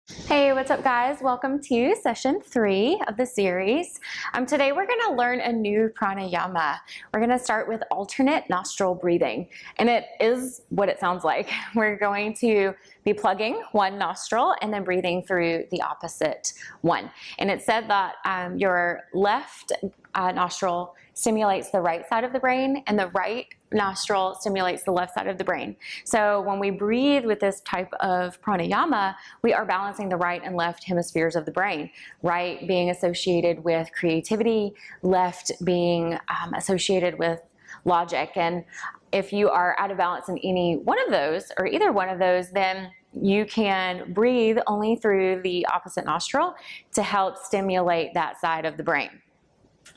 Hey, what's up guys? Welcome to session 3 of the series. Today we're going to learn a new pranayama. We're going to start with alternate nostril breathing, and it is what it sounds like. We're going to be plugging one nostril and then breathing through the opposite one. And it said that your left nostril stimulates the right side of the brain, and the right nostril stimulates the left side of the brain. So when we breathe with this type of pranayama, we are balancing the right and left hemispheres of the brain. Right being associated with creativity, left being associated with logic. And if you are out of balance in any one of those, or either one of those, then you can breathe only through the opposite nostril to help stimulate that side of the brain.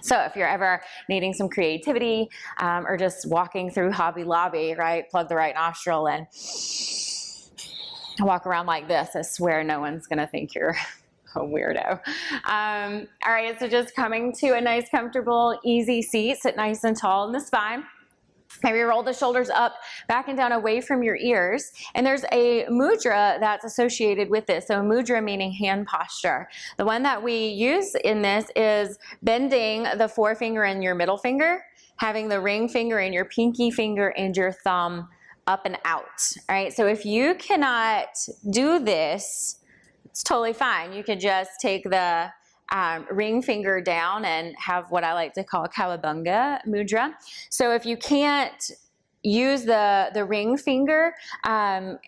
So if you're ever needing some creativity or just walking through Hobby Lobby, right, plug the right nostril and walk around like this. I swear no one's going to think you're a weirdo. All right, so just coming to a nice, comfortable, easy seat. Sit nice and tall in the spine. Maybe roll the shoulders up, back and down away from your ears. And there's a mudra that's associated with this. So mudra meaning hand posture. The one that we use in this is bending the forefinger and your middle finger, having the ring finger and your pinky finger and your thumb up and out. All right, so if you cannot do this, it's totally fine. You could just take the ring finger down and have what I like to call Kawabunga mudra. So if you can't use the ring finger and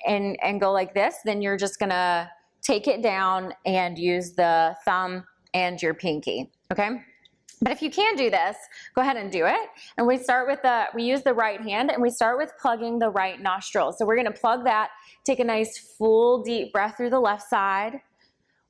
go like this, then you're just gonna take it down and use the thumb and your pinky, okay? But if you can do this, go ahead and do it. And we start with we use the right hand and we start with plugging the right nostril. So we're gonna plug that, take a nice full deep breath through the left side.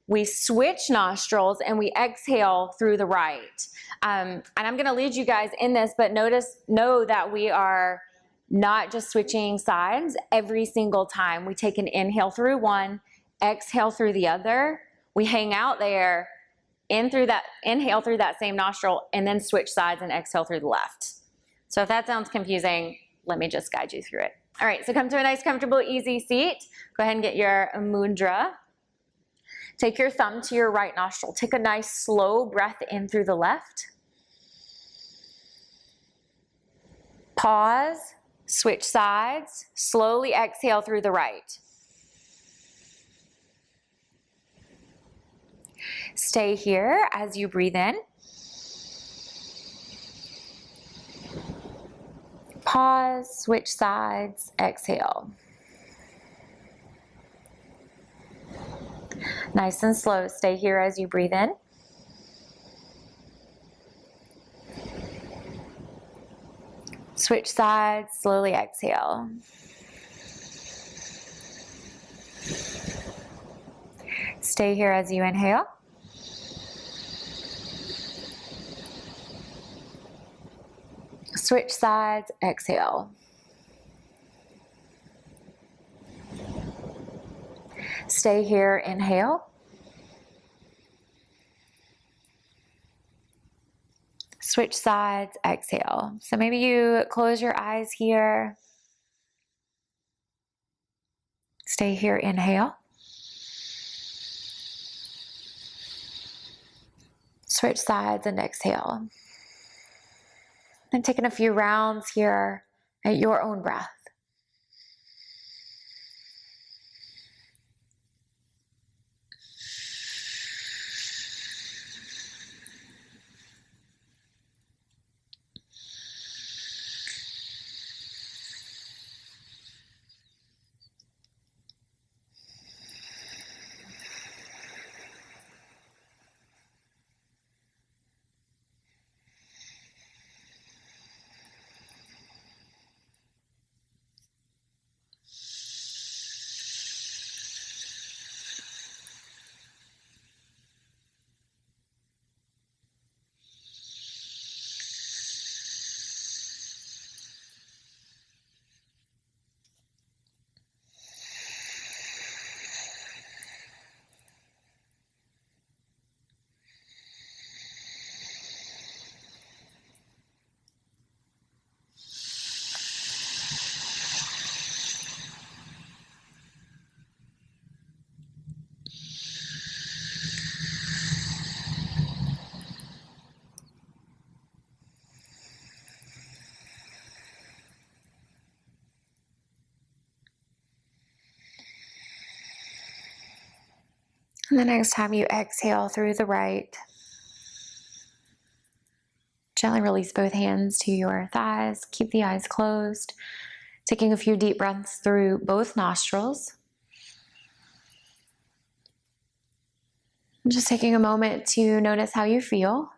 We switch nostrils and we exhale through the right. And I'm gonna lead you guys in this, but know that we are not just switching sides every single time. We take an inhale through one, exhale through the other. We hang out there, inhale through that same nostril, and then switch sides and exhale through the left. So if that sounds confusing, let me just guide you through it. All right, so come to a nice, comfortable, easy seat. Go ahead and get your mudra. Take your thumb to your right nostril. Take a nice slow breath in through the left. Pause, switch sides, slowly exhale through the right. Stay here as you breathe in. Pause, switch sides, exhale. Nice and slow. Stay here as you breathe in. Switch sides, slowly exhale. Stay here as you inhale. Switch sides, exhale. Stay here, inhale. Switch sides, exhale. So maybe you close your eyes here. Stay here, inhale. Switch sides and exhale. And taking a few rounds here at your own breath. And the next time you exhale through the right, gently release both hands to your thighs. Keep the eyes closed. Taking a few deep breaths through both nostrils. Just taking a moment to notice how you feel.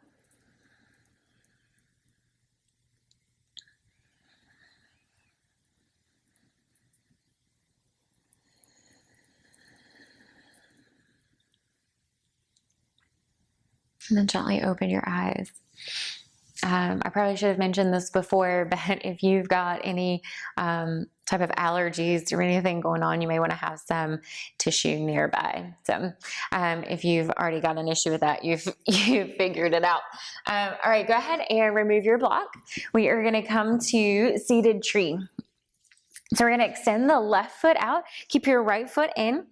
And then gently open your eyes. I probably should have mentioned this before, but if you've got any type of allergies or anything going on, you may want to have some tissue nearby. So if you've already got an issue with that, you've figured it out. All right, go ahead and remove your block. We are going to come to seated tree. So we're going to extend the left foot out. Keep your right foot in.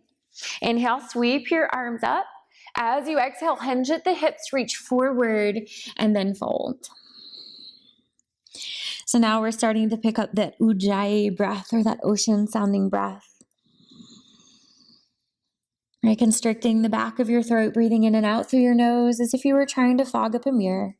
Inhale, sweep your arms up. As you exhale, hinge at the hips, reach forward, and then fold. So now we're starting to pick up that ujjayi breath, or that ocean sounding breath. Right, constricting the back of your throat, breathing in and out through your nose as if you were trying to fog up a mirror.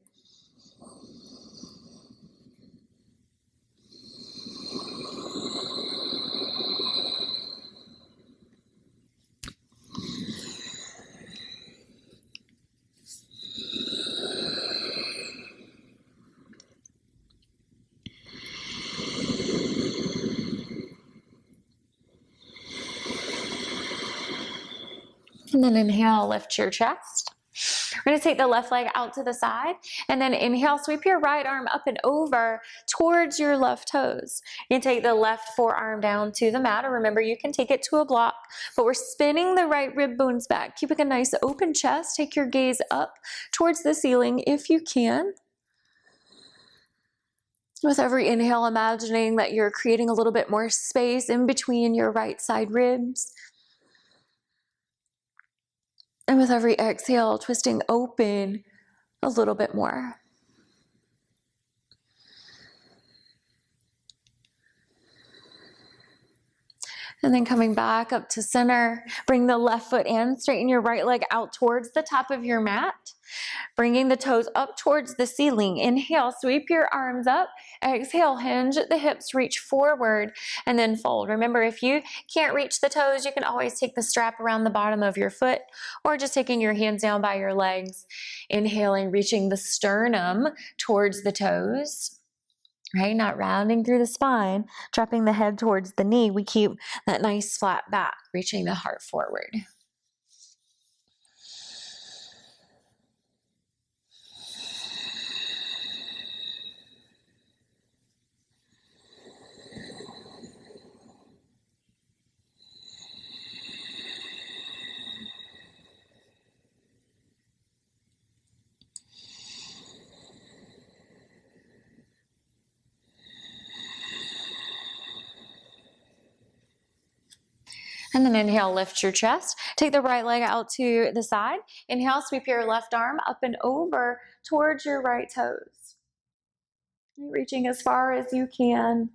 And then inhale, lift your chest. We're going to take the left leg out to the side, and then inhale, sweep your right arm up and over towards your left toes. You can take the left forearm down to the mat, or remember, you can take it to a block, but we're spinning the right rib bones back, keeping a nice open chest. Take your gaze up towards the ceiling if you can. With every inhale, imagining that you're creating a little bit more space in between your right side ribs. And with every exhale, twisting open a little bit more. And then coming back up to center, bring the left foot in, straighten your right leg out towards the top of your mat, bringing the toes up towards the ceiling. Inhale, sweep your arms up. Exhale, hinge at the hips, reach forward, and then fold. Remember, if you can't reach the toes, you can always take the strap around the bottom of your foot, or just taking your hands down by your legs. Inhaling, reaching the sternum towards the toes. Right, not rounding through the spine, dropping the head towards the knee. We keep that nice flat back, reaching the heart forward. And then inhale, lift your chest. Take the right leg out to the side. Inhale, sweep your left arm up and over towards your right toes. Reaching as far as you can.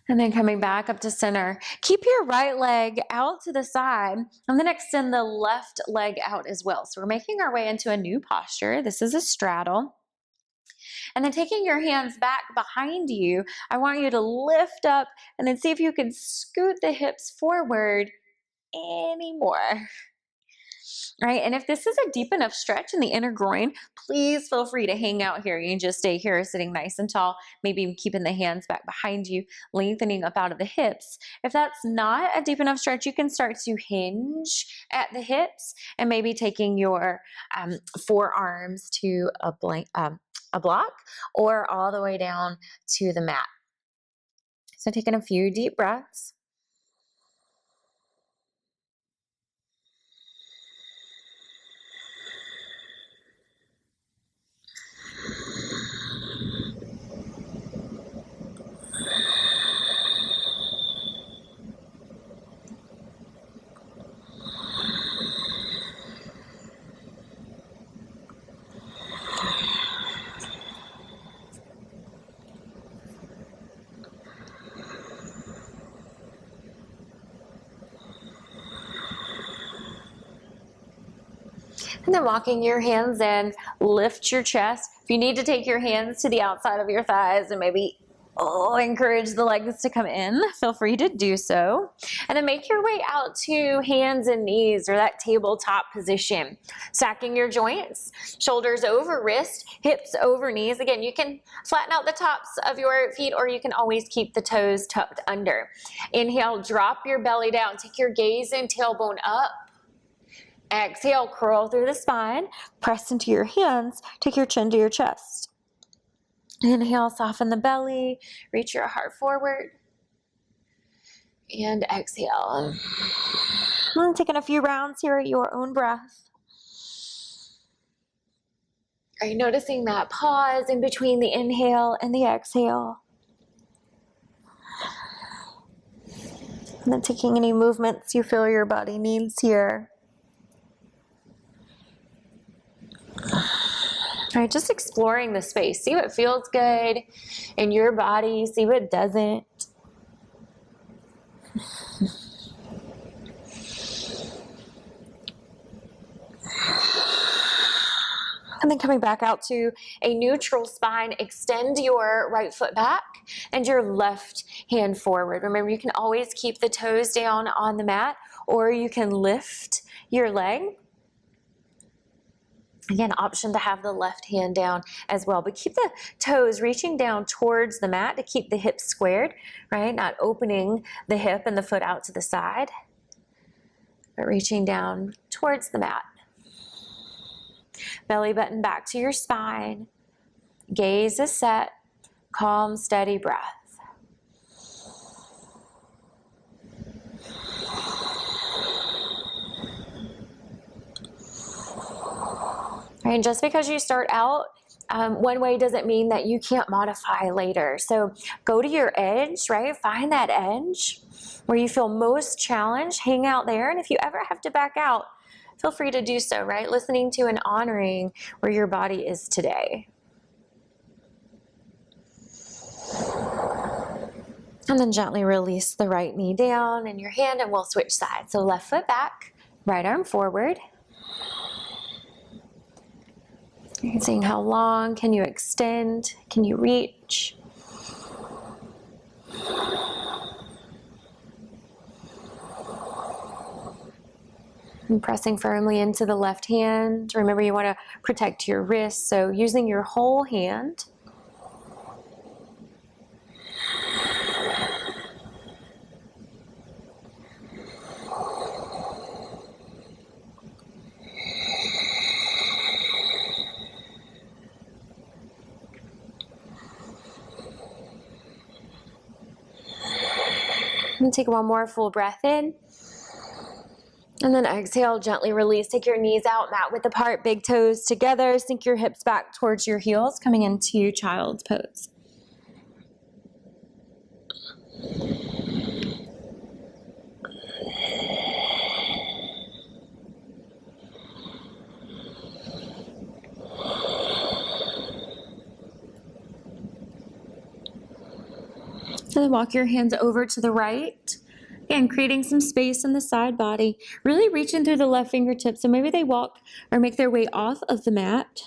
And then coming back up to center. Keep your right leg out to the side, and then extend the left leg out as well. So we're making our way into a new posture. This is a straddle. And then taking your hands back behind you, I want you to lift up and then see if you can scoot the hips forward any more. Right, and if this is a deep enough stretch in the inner groin, please feel free to hang out here. You can just stay here sitting nice and tall, maybe keeping the hands back behind you, lengthening up out of the hips. If that's not a deep enough stretch, you can start to hinge at the hips and maybe taking your forearms to a block or all the way down to the mat. So taking a few deep breaths. And then walking your hands in, lift your chest. If you need to take your hands to the outside of your thighs and maybe encourage the legs to come in, feel free to do so. And then make your way out to hands and knees, or that tabletop position. Stacking your joints, shoulders over wrist, hips over knees. Again, you can flatten out the tops of your feet, or you can always keep the toes tucked under. Inhale, drop your belly down. Take your gaze and tailbone up. Exhale, curl through the spine. Press into your hands. Take your chin to your chest. Inhale, soften the belly, reach your heart forward, and exhale. And taking a few rounds here at your own breath. Are you noticing that pause in between the inhale and the exhale? And then taking any movements you feel your body needs here. All right, just exploring the space. See what feels good in your body. See what doesn't. And then coming back out to a neutral spine, extend your right foot back and your left hand forward. Remember, you can always keep the toes down on the mat, or you can lift your leg. Again, option to have the left hand down as well, but keep the toes reaching down towards the mat to keep the hips squared, right? Not opening the hip and the foot out to the side, but reaching down towards the mat. Belly button back to your spine. Gaze is set. Calm, steady breath. Right, and just because you start out one way doesn't mean that you can't modify later. So go to your edge, right? Find that edge where you feel most challenged. Hang out there. And if you ever have to back out, feel free to do so, right? Listening to and honoring where your body is today. And then gently release the right knee down in your hand, and we'll switch sides. So left foot back, right arm forward. Seeing how long can you extend, can you reach? And pressing firmly into the left hand. Remember, you want to protect your wrist, so using your whole hand. And take one more full breath in. And then exhale, gently release. Take your knees out, mat width apart, big toes together. Sink your hips back towards your heels, coming into child's pose. And then walk your hands over to the right. Again, creating some space in the side body. Really reaching through the left fingertips. So maybe they walk or make their way off of the mat.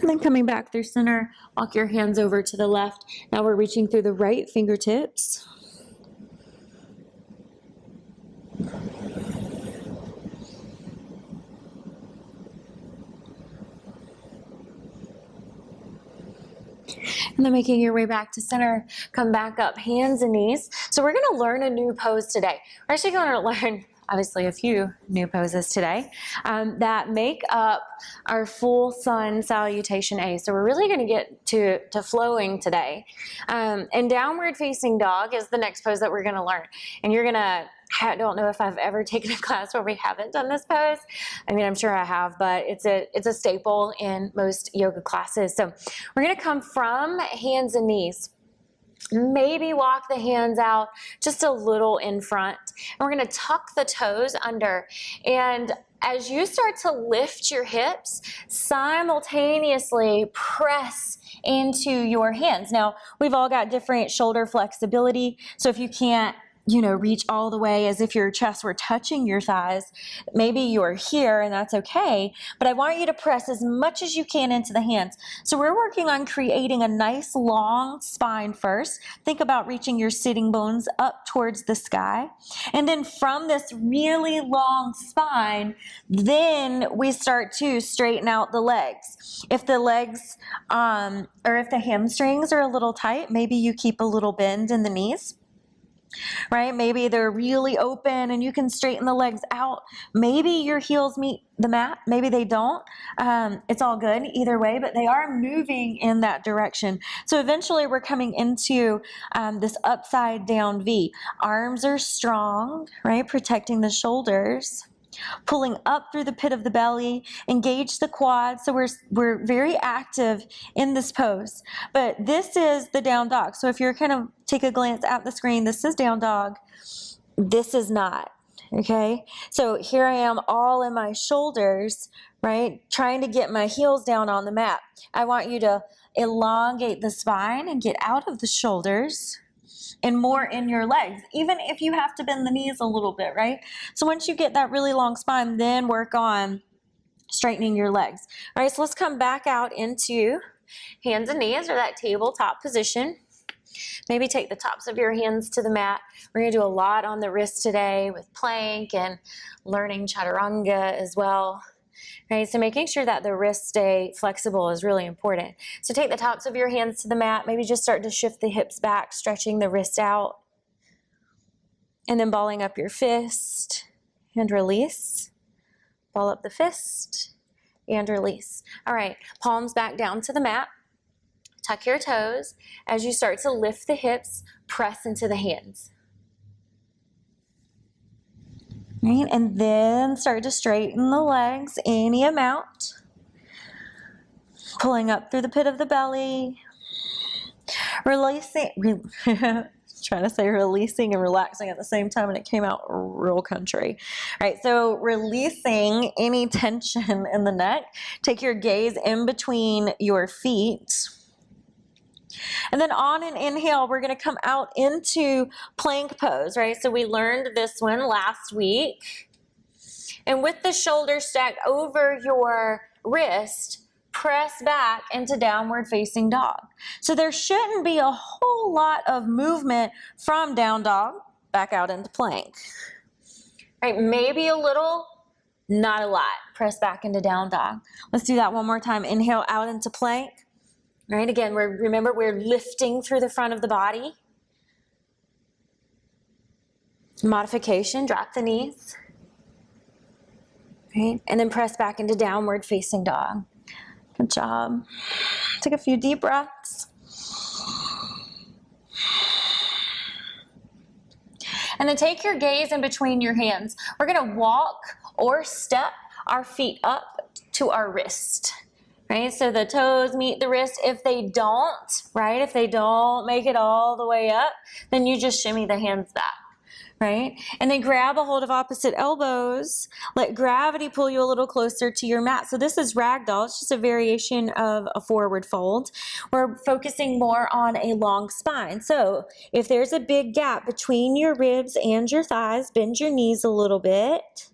And then coming back through center, walk your hands over to the left. Now we're reaching through the right fingertips. And then making your way back to center, come back up, hands and knees. So we're going to learn a new pose today. We're actually going to learn, obviously, a few new poses today that make up our full sun salutation A. So we're really going to get to flowing today. And downward facing dog is the next pose that we're going to learn. And you're going to, I don't know if I've ever taken a class where we haven't done this pose. I mean, I'm sure I have, but it's a staple in most yoga classes. So we're going to come from hands and knees. Maybe walk the hands out just a little in front. And we're going to tuck the toes under. And as you start to lift your hips, simultaneously press into your hands. Now, we've all got different shoulder flexibility, so if you can't, reach all the way as if your chest were touching your thighs, maybe you're here and that's okay, but I want you to press as much as you can into the hands. So we're working on creating a nice long spine first. Think about reaching your sitting bones up towards the sky. And then from this really long spine, then we start to straighten out the legs. If the legs, or if the hamstrings are a little tight, maybe you keep a little bend in the knees. Right? Maybe they're really open and you can straighten the legs out. Maybe your heels meet the mat. Maybe they don't. It's all good either way, but they are moving in that direction. So eventually we're coming into this upside down V. Arms are strong, right? Protecting the shoulders. Pulling up through the pit of the belly, engage the quads. So we're very active in this pose. But this is the down dog. So if you're kind of take a glance at the screen, this is down dog. This is not. Okay. So here I am all in my shoulders, right? Trying to get my heels down on the mat. I want you to elongate the spine and get out of the shoulders and more in your legs, even if you have to bend the knees a little bit, right? So once you get that really long spine, then work on straightening your legs. All right, so let's come back out into hands and knees, or that tabletop position. Maybe take the tops of your hands to the mat. We're gonna do a lot on the wrist today with plank and learning chaturanga as well. Right, so making sure that the wrists stay flexible is really important. So take the tops of your hands to the mat, maybe just start to shift the hips back, stretching the wrists out. And then balling up your fist and release. Ball up the fist and release. All right, palms back down to the mat. Tuck your toes. As you start to lift the hips, press into the hands. Right, and then start to straighten the legs any amount. Pulling up through the pit of the belly. Releasing, trying to say releasing and relaxing at the same time, and it came out real country. All right, so releasing any tension in the neck. Take your gaze in between your feet. And then on an inhale, we're going to come out into plank pose, right? So we learned this one last week. And with the shoulder stacked over your wrist, press back into downward facing dog. So there shouldn't be a whole lot of movement from down dog back out into plank. Right, maybe a little, not a lot. Press back into down dog. Let's do that one more time. Inhale out into plank. Right, again, remember we're lifting through the front of the body. Modification, drop the knees. Right, and then press back into downward facing dog. Good job. Take a few deep breaths. And then take your gaze in between your hands. We're gonna walk or step our feet up to our wrist. Right, so the toes meet the wrist. If they don't, right, if they don't make it all the way up, then you just shimmy the hands back, right? And then grab a hold of opposite elbows. Let gravity pull you a little closer to your mat. So this is ragdoll. It's just a variation of a forward fold. We're focusing more on a long spine. So if there's a big gap between your ribs and your thighs, bend your knees a little bit.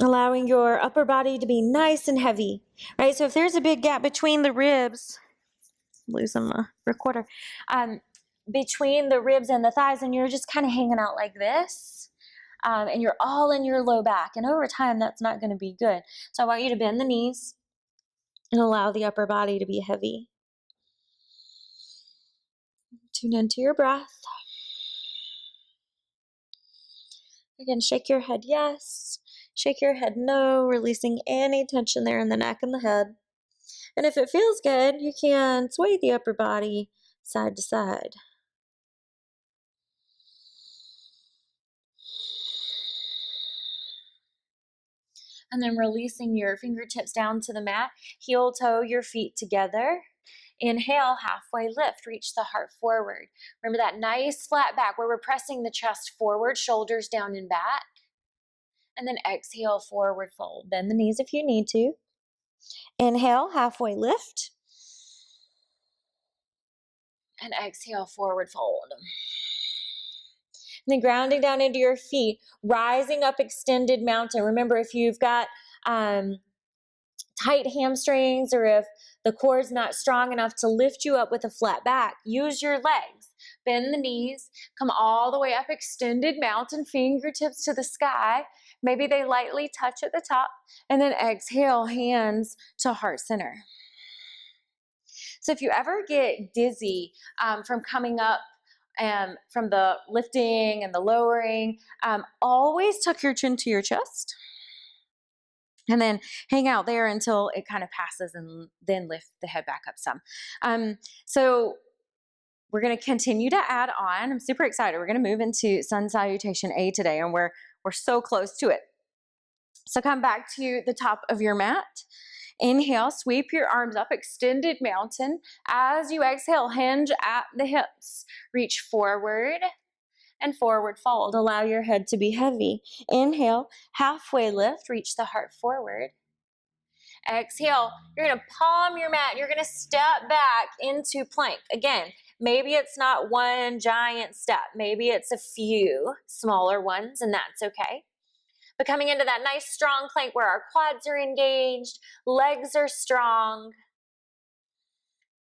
Allowing your upper body to be nice and heavy, right? So if there's a big gap between the ribs, losing my recorder, between the ribs and the thighs, and you're just kind of hanging out like this, and you're all in your low back, and over time, that's not going to be good. So I want you to bend the knees and allow the upper body to be heavy. Tune into your breath. Again, shake your head yes. Shake your head no, releasing any tension there in the neck and the head. And if it feels good, you can sway the upper body side to side. And then releasing your fingertips down to the mat, heel toe your feet together. Inhale, halfway lift, reach the heart forward. Remember that nice flat back where we're pressing the chest forward, shoulders down and back. And then exhale, forward fold. Bend the knees if you need to. Inhale, halfway lift. And exhale, forward fold. And then grounding down into your feet, rising up extended mountain. Remember, if you've got tight hamstrings or if the core's not strong enough to lift you up with a flat back, use your legs. Bend the knees, come all the way up, extended mountain, fingertips to the sky. Maybe they lightly touch at the top. And then exhale, hands to heart center. So if you ever get dizzy from coming up from the lifting and the lowering, always tuck your chin to your chest. And then hang out there until it kind of passes, and then lift the head back up some. So we're going to continue to add on. I'm super excited. We're going to move into Sun Salutation A today, and we're so close to it. So come back to the top of your mat. Inhale, sweep your arms up, extended mountain. As you exhale, hinge at the hips. Reach forward and forward fold. Allow your head to be heavy. Inhale, halfway lift, reach the heart forward. Exhale, you're going to palm your mat. You're going to step back into plank. Again, maybe it's not one giant step. Maybe it's a few smaller ones, and that's okay. But coming into that nice strong plank where our quads are engaged, legs are strong.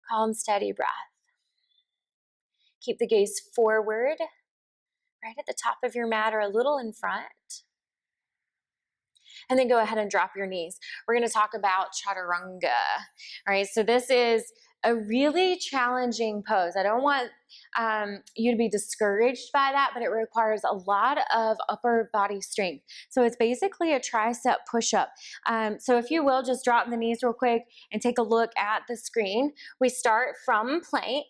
Calm, steady breath. Keep the gaze forward, right at the top of your mat or a little in front. And then go ahead and drop your knees. We're going to talk about chaturanga. All right, so this is a really challenging pose. I don't want you to be discouraged by that, but it requires a lot of upper body strength. So it's basically a tricep push-up. So if you will, just drop the knees real quick and take a look at the screen. We start from plank.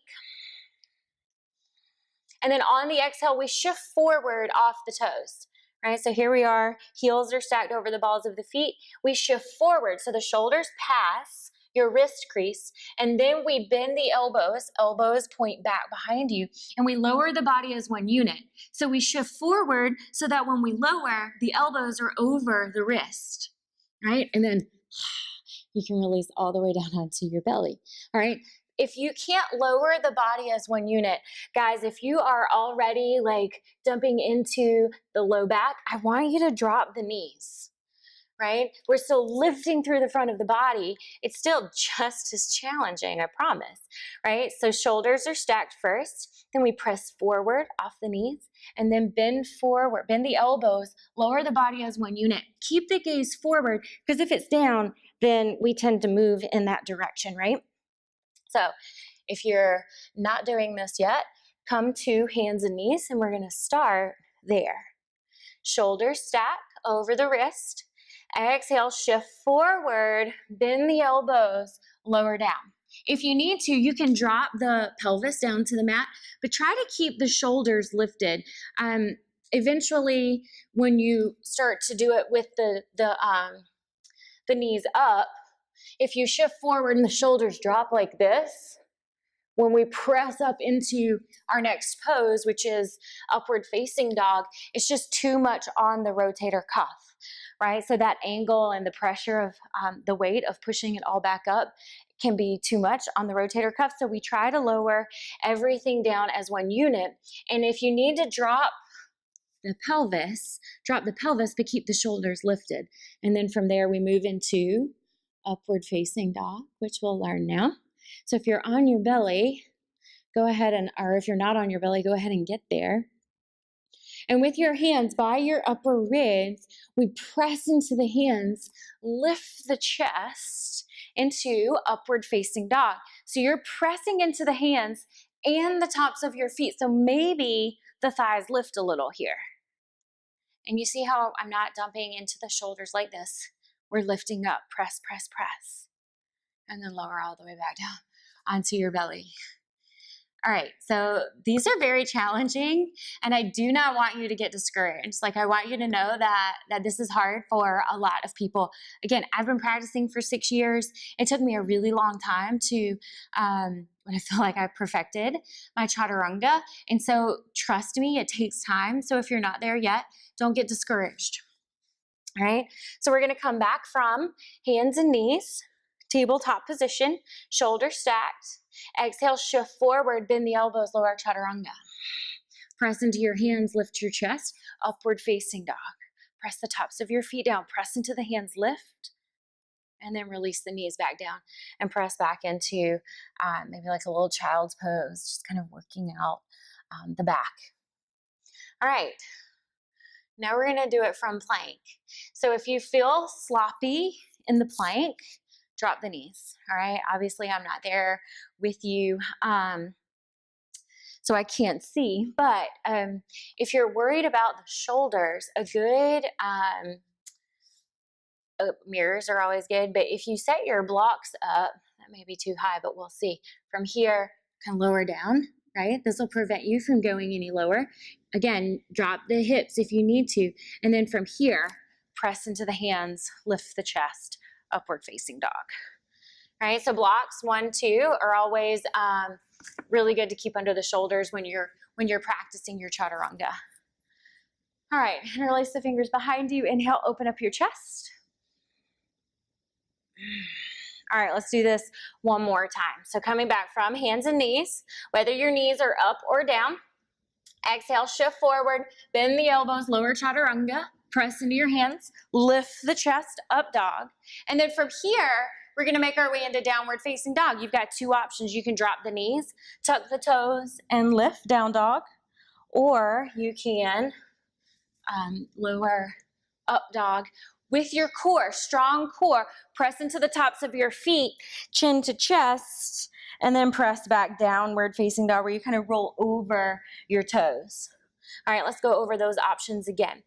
And then on the exhale, we shift forward off the toes. Right, so here we are, heels are stacked over the balls of the feet. We shift forward, so the shoulders pass your wrist crease, and then we bend the elbows point back behind you, and we lower the body as one unit. So we shift forward so that when we lower, the elbows are over the wrist, right? And then you can release all the way down onto your belly, all right? If you can't lower the body as one unit, guys, if you are already like dumping into the low back, I want you to drop the knees, right? We're still lifting through the front of the body. It's still just as challenging, I promise, right? So shoulders are stacked first, then we press forward off the knees, and then bend forward, bend the elbows, lower the body as one unit. Keep the gaze forward, because if it's down, then we tend to move in that direction, right? So if you're not doing this yet, come to hands and knees, and we're going to start there. Shoulders stack over the wrist. Exhale, shift forward, bend the elbows, lower down. If you need to, you can drop the pelvis down to the mat, but try to keep the shoulders lifted. Eventually, when you start to do it with the knees up, if you shift forward and the shoulders drop like this, when we press up into our next pose, which is upward facing dog, it's just too much on the rotator cuff, right? So that angle and the pressure of the weight of pushing it all back up can be too much on the rotator cuff. So we try to lower everything down as one unit. And if you need to drop the pelvis, but keep the shoulders lifted. And then from there, we move into upward facing dog, which we'll learn now. So if you're on your belly, go ahead or if you're not on your belly, go ahead and get there. And with your hands by your upper ribs, we press into the hands, lift the chest into upward facing dog. So you're pressing into the hands and the tops of your feet. So maybe the thighs lift a little here. And you see how I'm not dumping into the shoulders like this. We're lifting up, press, press, press. And then lower all the way back down onto your belly. All right, so these are very challenging, and I do not want you to get discouraged. Like, I want you to know that this is hard for a lot of people. Again, I've been practicing for 6 years. It took me a really long time to, when I feel like I perfected my chaturanga. And so trust me, it takes time. So if you're not there yet, don't get discouraged. All right, so we're gonna come back from hands and knees, tabletop position, shoulders stacked. Exhale, shift forward, bend the elbows, lower chaturanga. Press into your hands, lift your chest, upward facing dog. Press the tops of your feet down, press into the hands, lift, and then release the knees back down and press back into maybe like a little child's pose, just kind of working out the back. All right, now we're gonna do it from plank. So if you feel sloppy in the plank, drop the knees, all right? Obviously I'm not there with you, so I can't see, but if you're worried about the shoulders, a good, mirrors are always good, but if you set your blocks up, that may be too high, but we'll see. From here, kind of lower down, right? This will prevent you from going any lower. Again, drop the hips if you need to. And then from here, press into the hands, lift the chest, upward facing dog. All right, so blocks 1, 2 are always really good to keep under the shoulders when you're practicing your chaturanga. All right, interlace the fingers behind you. Inhale, open up your chest. All right, let's do this one more time. So coming back from hands and knees, whether your knees are up or down, exhale, shift forward, bend the elbows, lower chaturanga, press into your hands, lift the chest, up dog. And then from here, we're gonna make our way into downward facing dog. You've got 2 options. You can drop the knees, tuck the toes, and lift down dog, or you can lower up dog. With your core, strong core, press into the tops of your feet, chin to chest, and then press back downward facing dog where you kind of roll over your toes. All right, let's go over those options again.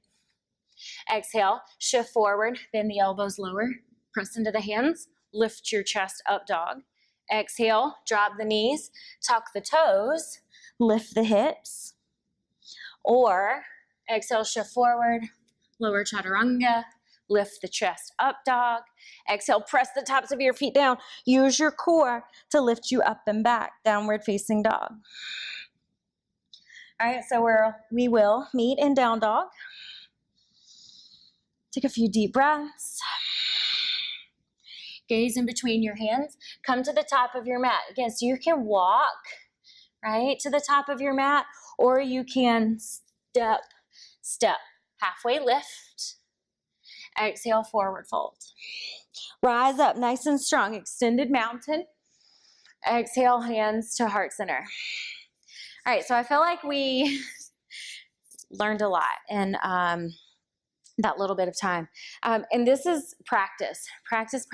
Exhale, shift forward, bend the elbows lower, press into the hands, lift your chest up dog. Exhale, drop the knees, tuck the toes, lift the hips. Or exhale, shift forward, lower chaturanga, lift the chest up dog. Exhale, press the tops of your feet down. Use your core to lift you up and back, downward facing dog. All right, so we will meet in down dog. Take a few deep breaths. Gaze in between your hands. Come to the top of your mat. Again, so you can walk, right, to the top of your mat, or you can step. Halfway lift. Exhale, forward fold. Rise up nice and strong, extended mountain. Exhale, hands to heart center. All right, so I feel like we learned a lot in that little bit of time. And this is practice. Practice.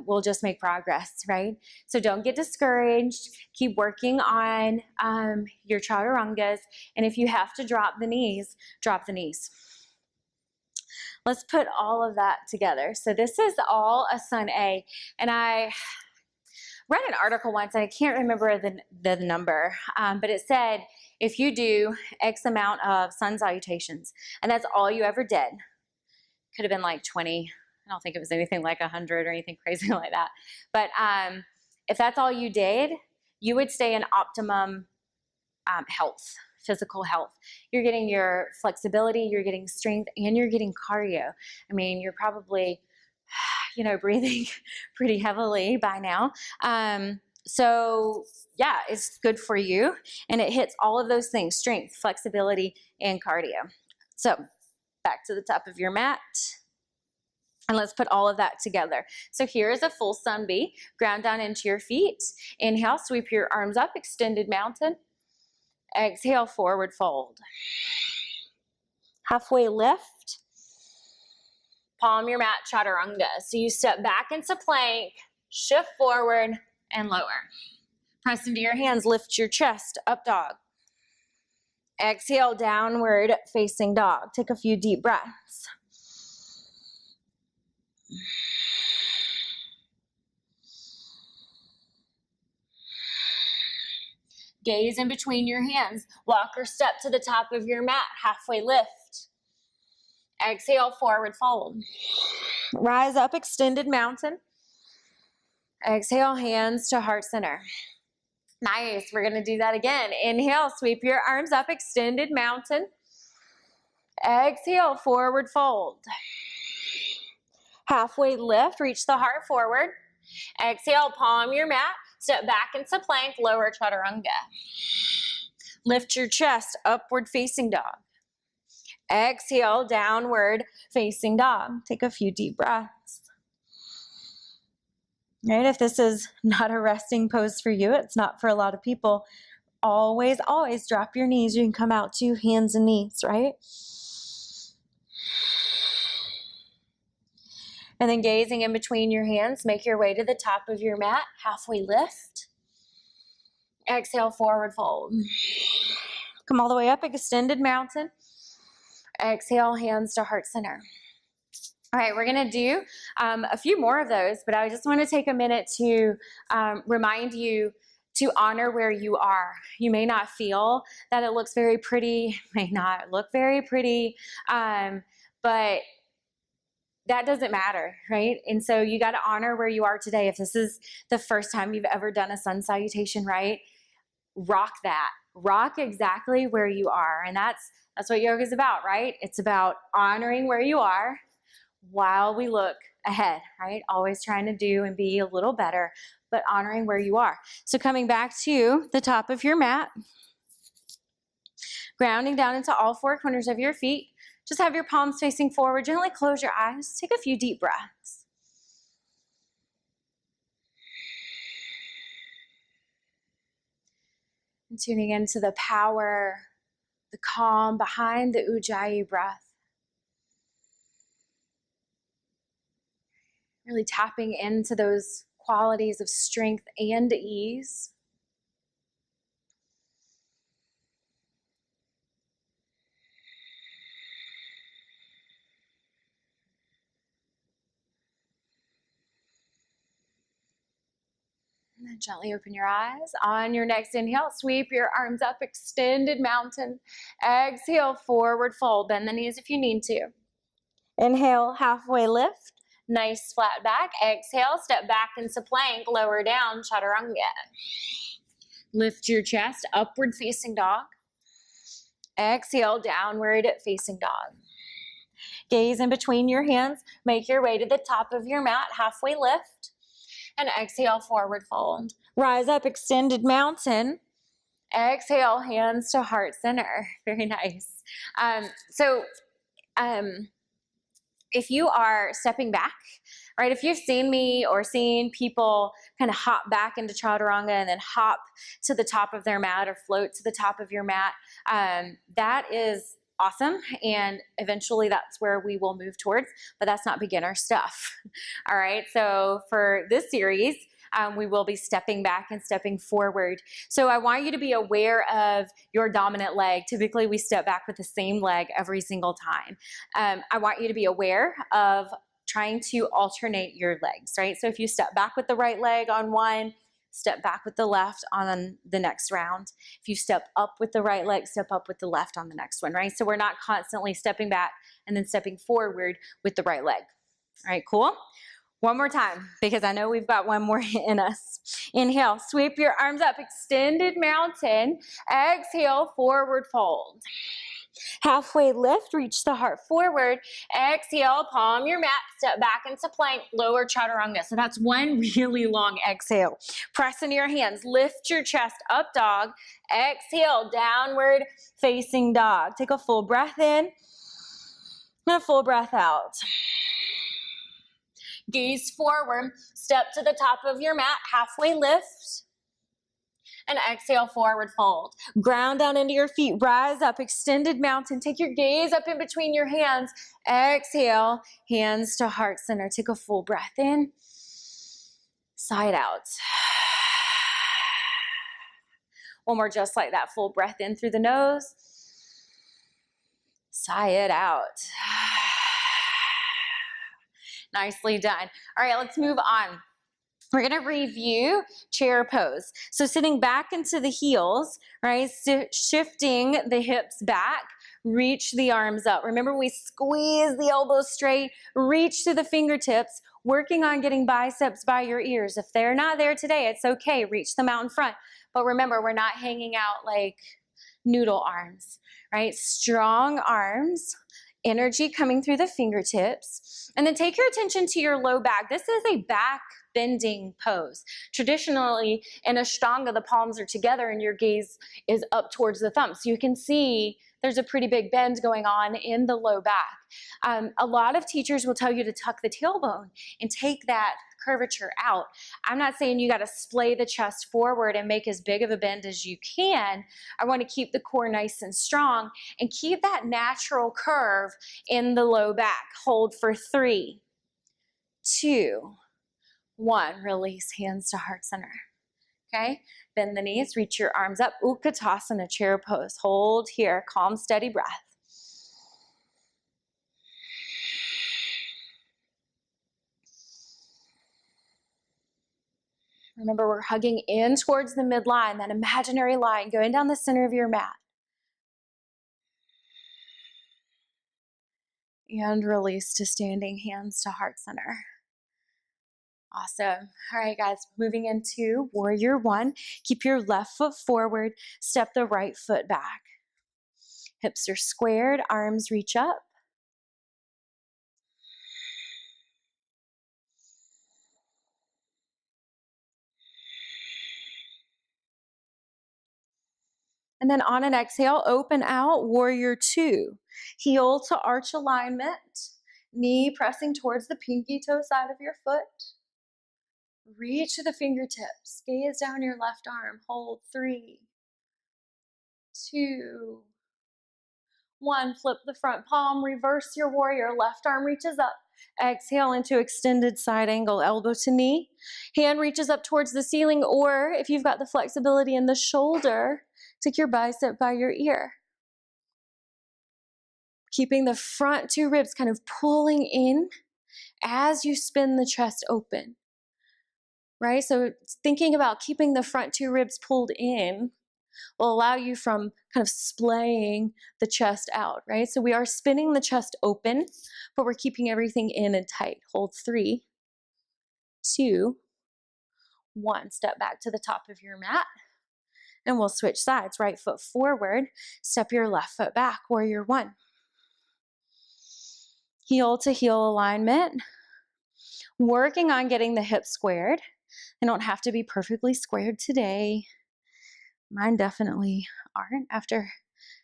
We'll just make progress, right? So don't get discouraged. Keep working on your chaturangas. And if you have to drop the knees, drop the knees. Let's put all of that together. So this is all a sun A. And I read an article once, and I can't remember the number, but it said, if you do X amount of sun salutations, and that's all you ever did, could have been like 20. I don't think it was anything like 100 or anything crazy like that. But if that's all you did, you would stay in optimum health. Physical health. You're getting your flexibility, you're getting strength, and you're getting cardio. I mean, you're probably, breathing pretty heavily by now. So yeah, it's good for you. And it hits all of those things: strength, flexibility, and cardio. So back to the top of your mat. And let's put all of that together. So here is a full sun B. Ground down into your feet. Inhale, sweep your arms up, extended mountain. Exhale, forward fold. Halfway lift. Palm your mat, chaturanga. So you step back into plank, shift forward, and lower. Press into your hands, lift your chest, up dog. Exhale, downward facing dog. Take a few deep breaths. Gaze in between your hands. Walk or step to the top of your mat. Halfway lift. Exhale, forward fold. Rise up, extended mountain. Exhale, hands to heart center. Nice. We're going to do that again. Inhale, sweep your arms up, extended mountain. Exhale, forward fold. Halfway lift, reach the heart forward. Exhale, palm your mat, step back into plank, lower chaturanga. Lift your chest, upward facing dog. Exhale, downward facing dog. Take a few deep breaths. Right, if this is not a resting pose for you, it's not for a lot of people, always, always drop your knees. You can come out to hands and knees, right? And then gazing in between your hands, make your way to the top of your mat, halfway lift. Exhale, forward fold. Come all the way up, extended mountain. Exhale, hands to heart center. All right, we're gonna do a few more of those, but I just wanna take a minute to remind you to honor where you are. You may not feel that it looks very pretty, may not look very pretty, but that doesn't matter, right? And so you got to honor where you are today. If this is the first time you've ever done a sun salutation, right? Rock that. Rock exactly where you are. And that's what yoga is about, right? It's about honoring where you are while we look ahead, right? Always trying to do and be a little better, but honoring where you are. So coming back to the top of your mat, grounding down into all four corners of your feet. Just have your palms facing forward. Gently close your eyes. Take a few deep breaths. And tuning into the power, the calm behind the Ujjayi breath. Really tapping into those qualities of strength and ease. And then gently open your eyes. On your next inhale, sweep your arms up, extended mountain. Exhale, forward fold. Bend the knees if you need to. Inhale, halfway lift. Nice flat back. Exhale, step back into plank, lower down, chaturanga. Lift your chest, upward facing dog. Exhale, downward facing dog. Gaze in between your hands. Make your way to the top of your mat, halfway lift. And exhale, forward fold. Rise up, extended mountain. Exhale, hands to heart center. Very nice. If you are stepping back, right, if you've seen me or seen people kind of hop back into chaturanga and then hop to the top of their mat or float to the top of your mat, that is awesome. And eventually that's where we will move towards, but that's not beginner stuff. All right. So for this series, we will be stepping back and stepping forward. So I want you to be aware of your dominant leg. Typically we step back with the same leg every single time. I want you to be aware of trying to alternate your legs, right? So if you step back with the right leg on one, step back with the left on the next round. If you step up with the right leg, step up with the left on the next one, right? So we're not constantly stepping back and then stepping forward with the right leg. All right, cool? One more time, because I know we've got one more in us. Inhale, sweep your arms up, extended mountain. Exhale, forward fold. Halfway lift, reach the heart forward. Exhale, palm your mat, step back into plank, lower chaturanga. So that's one really long exhale. Press into your hands, lift your chest, up dog. Exhale, downward facing dog. Take a full breath in and a full breath out. Gaze forward, step to the top of your mat, halfway lift, and exhale, forward fold. Ground down into your feet, rise up, extended mountain. Take your gaze up in between your hands. Exhale, hands to heart center. Take a full breath in, side out. One more just like that, full breath in through the nose, sigh it out. Nicely done. All right, let's move on. We're going to review chair pose. So sitting back into the heels, right? Shifting the hips back, reach the arms up. Remember, we squeeze the elbows straight, reach to the fingertips, working on getting biceps by your ears. If they're not there today, it's okay. Reach them out in front. But remember, we're not hanging out like noodle arms, right? Strong arms. energy coming through the fingertips. And then take your attention to your low back. This is a back bending pose. Traditionally, in Ashtanga, the palms are together and your gaze is up towards the thumb. So you can see there's a pretty big bend going on in the low back. A lot of teachers will tell you to tuck the tailbone and take that curvature out. I'm not saying you got to splay the chest forward and make as big of a bend as you can. I want to keep the core nice and strong and keep that natural curve in the low back. Hold for 3, 2, 1. Release, hands to heart center. Okay, bend the knees, reach your arms up. Utkatasana, chair pose. Hold here, calm, steady breath. Remember, we're hugging in towards the midline, that imaginary line going down the center of your mat. And release to standing, hands to heart center. Awesome. All right, guys, moving into warrior 1. Keep your left foot forward, step the right foot back. Hips are squared, arms reach up. And then on an exhale, open out, warrior 2. Heel to arch alignment, knee pressing towards the pinky toe side of your foot. Reach to the fingertips, gaze down your left arm, hold 3, 2, 1. Flip the front palm, reverse your warrior, left arm reaches up. Exhale into extended side angle, elbow to knee. Hand reaches up towards the ceiling, or if you've got the flexibility in the shoulder, take your bicep by your ear. Keeping the front 2 ribs kind of pulling in as you spin the chest open, right? So thinking about keeping the front 2 ribs pulled in will allow you from kind of splaying the chest out, right? So we are spinning the chest open, but we're keeping everything in and tight. Hold 3, 2, 1. Step back to the top of your mat. And we'll switch sides. Right foot forward, step your left foot back, warrior 1. Heel to heel alignment. Working on getting the hips squared. They don't have to be perfectly squared today. Mine definitely aren't after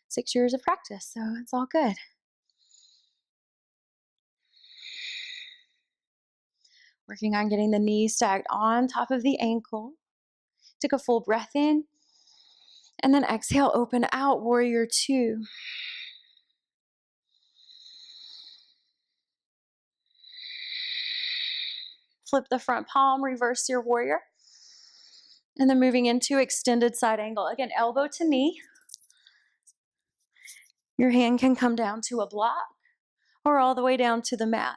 6 years of practice, so it's all good. Working on getting the knees stacked on top of the ankle. Take a full breath in. And then exhale, open out, warrior 2. Flip the front palm, reverse your warrior. And then moving into extended side angle. Again, elbow to knee. Your hand can come down to a block or all the way down to the mat.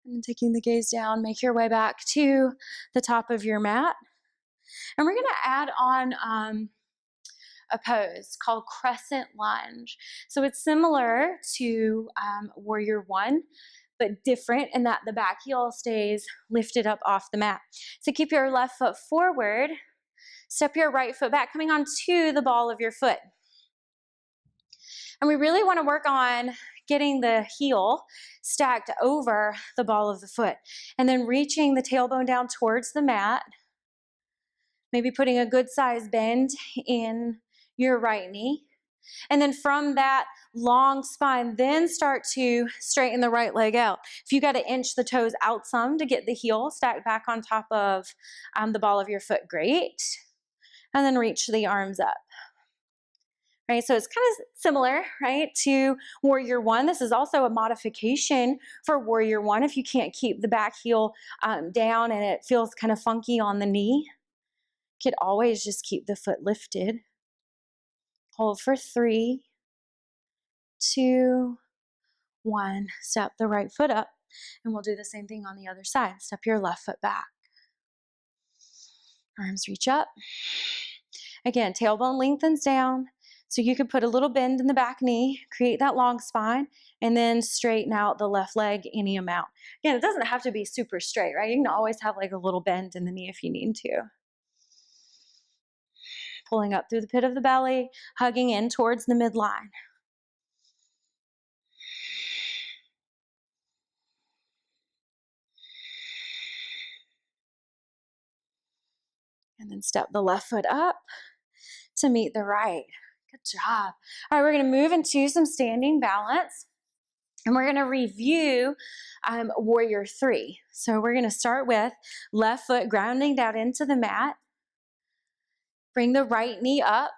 And then taking the gaze down, make your way back to the top of your mat. And we're going to add on a pose called crescent lunge. So it's similar to warrior 1, but different in that the back heel stays lifted up off the mat. So keep your left foot forward, step your right foot back, coming onto the ball of your foot. And we really want to work on getting the heel stacked over the ball of the foot, and then reaching the tailbone down towards the mat, maybe putting a good size bend in your right knee. And then from that long spine, then start to straighten the right leg out. If you got to inch the toes out some to get the heel stacked back on top of the ball of your foot, great. And then reach the arms up. Right, so it's kind of similar, right, to warrior 1. This is also a modification for warrior 1. If you can't keep the back heel down and it feels kind of funky on the knee, you could always just keep the foot lifted. Hold for 3, 2, 1. Step the right foot up, and we'll do the same thing on the other side. Step your left foot back. Arms reach up. Again, tailbone lengthens down. So you could put a little bend in the back knee, create that long spine, and then straighten out the left leg any amount. Again, it doesn't have to be super straight, right? You can always have like a little bend in the knee if you need to. pulling up through the pit of the belly, hugging in towards the midline. And then step the left foot up to meet the right. Good job. All right, we're going to move into some standing balance. And we're going to review Warrior 3. So we're going to start with left foot grounding down into the mat. Bring the right knee up,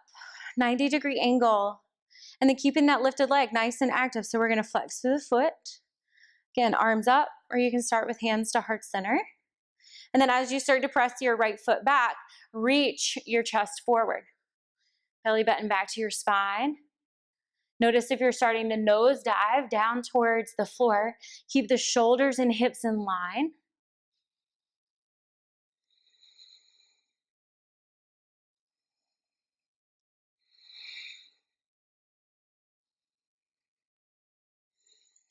90-degree angle. And then keeping that lifted leg nice and active. So we're going to flex through the foot. Again, arms up, or you can start with hands to heart center. And then as you start to press your right foot back, reach your chest forward. Belly button back to your spine. Notice if you're starting to nose dive down towards the floor, keep the shoulders and hips in line.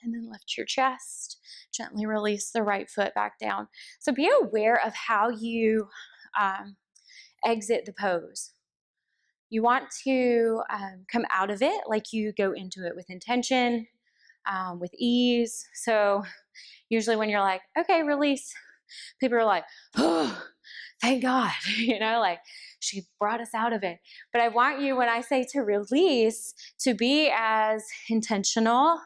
And then lift your chest. Gently release the right foot back down. So be aware of how you exit the pose. You want to come out of it like you go into it with intention, with ease. So usually when you're like, okay, release, people are like, oh, thank God, like she brought us out of it. But I want you, when I say to release, to be as intentional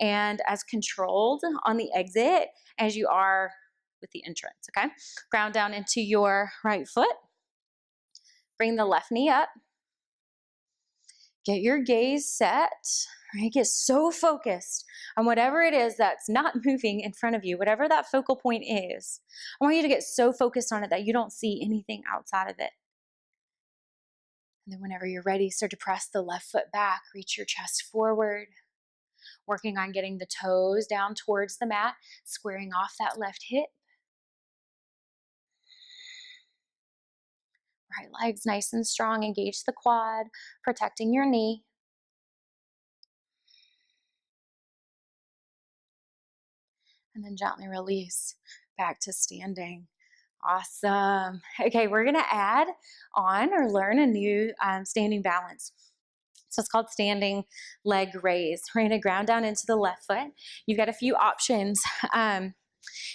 and as controlled on the exit as you are with the entrance, okay? Ground down into your right foot. Bring the left knee up. Get your gaze set, right? Get so focused on whatever it is that's not moving in front of you, whatever that focal point is. I want you to get so focused on it that you don't see anything outside of it. And then whenever you're ready, start to press the left foot back, reach your chest forward, working on getting the toes down towards the mat, squaring off that left hip. Right leg's nice and strong, engage the quad, protecting your knee. And then gently release back to standing. Awesome. Okay, we're gonna add on or learn a new standing balance. So it's called standing leg raise. We're gonna ground down into the left foot. You've got a few options.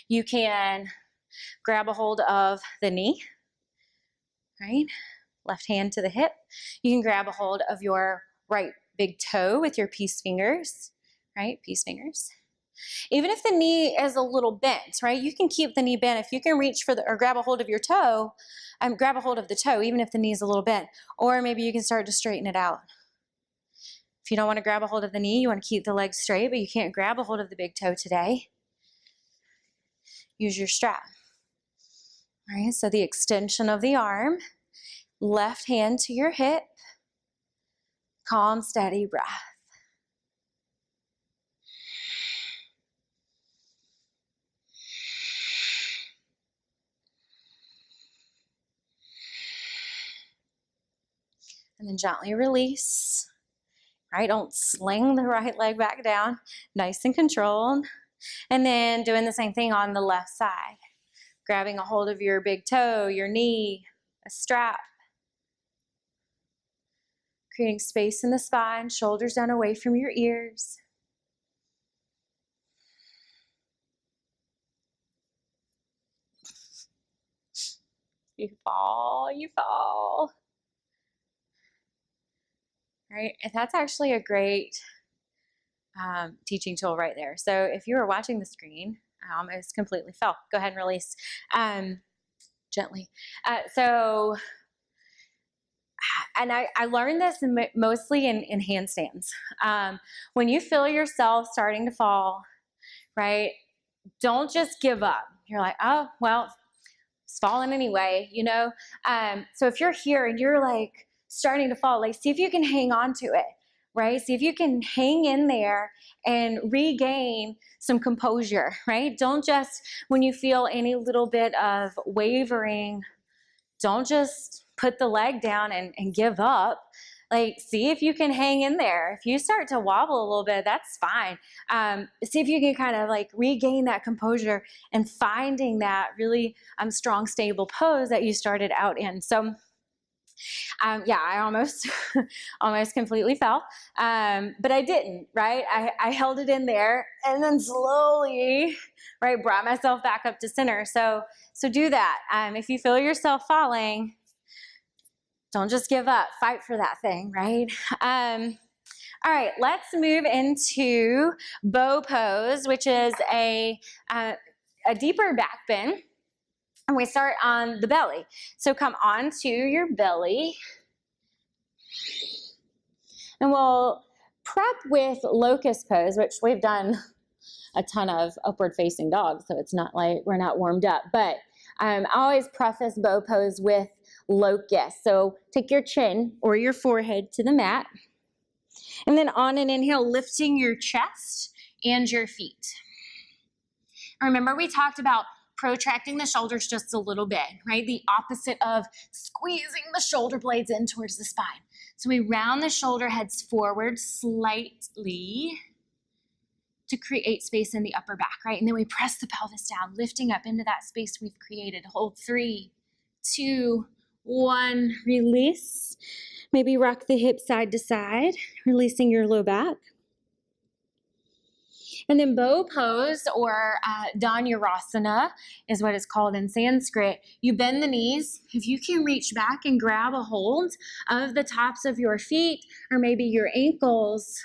You can grab a hold of the knee, right? Left hand to the hip. You can grab a hold of your right big toe with your peace fingers, right? Peace fingers. Even if the knee is a little bent, right? You can keep the knee bent. If you can reach for or grab a hold of your toe, grab a hold of the toe, even if the knee is a little bent. Or maybe you can start to straighten it out. If you don't want to grab a hold of the knee, you want to keep the leg straight, but you can't grab a hold of the big toe today. Use your strap. All right, so the extension of the arm, left hand to your hip, calm, steady breath. And then gently release, right? Don't sling the right leg back down, nice and controlled. And then doing the same thing on the left side. Grabbing a hold of your big toe, your knee, a strap. Creating space in the spine, shoulders down away from your ears. You fall, you fall. Right? And that's actually a great teaching tool right there. So if you were watching the screen, I almost completely fell. Go ahead and release gently. And I learned this mostly in handstands. When you feel yourself starting to fall, right, don't just give up. You're like, oh, well, it's falling anyway, So if you're here and you're like starting to fall, like see if you can hang on to it, right? See if you can hang in there and regain some composure, right? Don't just, when you feel any little bit of wavering, don't just put the leg down and give up. Like, see if you can hang in there. If you start to wobble a little bit, that's fine. See if you can kind of like regain that composure and finding that really strong, stable pose that you started out in. So Yeah, I almost, almost completely fell, but I didn't, right? I held it in there and then slowly, right, brought myself back up to center. So do that. If you feel yourself falling, don't just give up. Fight for that thing, right? All right, let's move into bow pose, which is a deeper back bend. And we start on the belly. So come onto your belly. And we'll prep with locust pose, which we've done a ton of upward facing dogs, so it's not like we're not warmed up. But I always preface bow pose with locust. So take your chin or your forehead to the mat. And then on an inhale, lifting your chest and your feet. Remember, we talked about protracting the shoulders just a little bit, right? The opposite of squeezing the shoulder blades in towards the spine. So we round the shoulder heads forward slightly to create space in the upper back, right? And then we press the pelvis down, lifting up into that space we've created. Hold 3, 2, 1, release. Maybe rock the hips side to side, releasing your low back. And then bow pose, or Dhanurasana is what it's called in Sanskrit. You bend the knees. If you can reach back and grab a hold of the tops of your feet or maybe your ankles,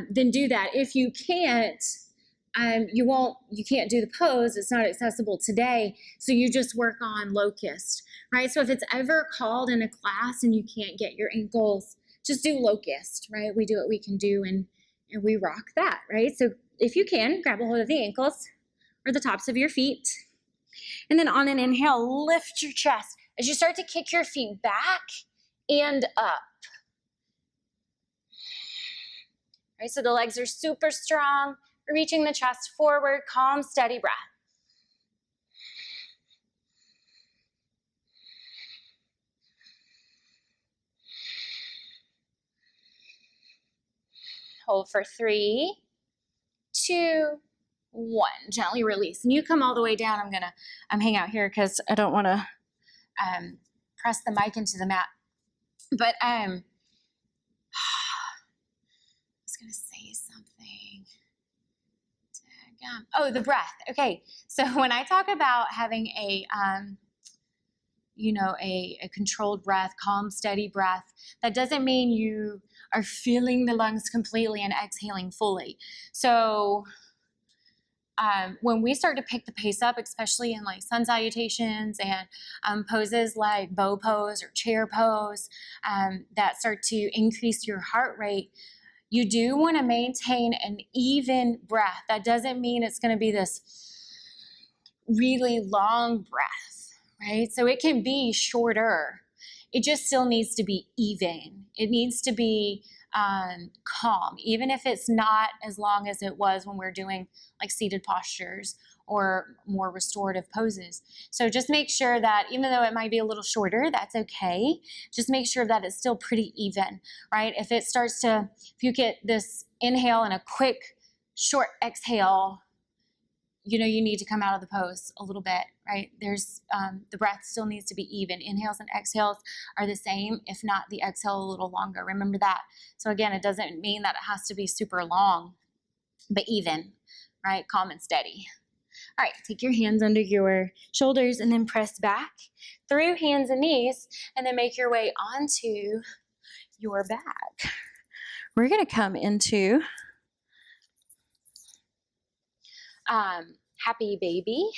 then do that. If you can't, you can't do the pose. It's not accessible today. So you just work on locust, right? So if it's ever called in a class and you can't get your ankles, just do locust, right? We do what we can do and we rock that, right? So if you can, grab a hold of the ankles or the tops of your feet. And then on an inhale, lift your chest as you start to kick your feet back and up. Right, so the legs are super strong, reaching the chest forward, calm, steady breath. Hold for 3, 2, 1. Gently release. And you come all the way down. I'm hang out here because I don't want to press the mic into the mat. But I was going to say something. Oh, the breath. Okay. So when I talk about having a controlled breath, calm, steady breath, that doesn't mean you are filling the lungs completely and exhaling fully. So when we start to pick the pace up, especially in like sun salutations and poses like bow pose or chair pose, that start to increase your heart rate, you do want to maintain an even breath. That doesn't mean it's going to be this really long breath, right? So it can be shorter. It just still needs to be even. It needs to be calm, even if it's not as long as it was when we're doing like seated postures or more restorative poses. So just make sure that even though it might be a little shorter, that's okay. Just make sure that it's still pretty even, right? If you get this inhale and a quick short exhale, you need to come out of the pose a little bit, right? There's the breath still needs to be even. Inhales and exhales are the same, if not the exhale a little longer. Remember that. So again, it doesn't mean that it has to be super long, but even, right? Calm and steady. All right, take your hands under your shoulders and then press back through hands and knees and then make your way onto your back. We're going to come into happy baby.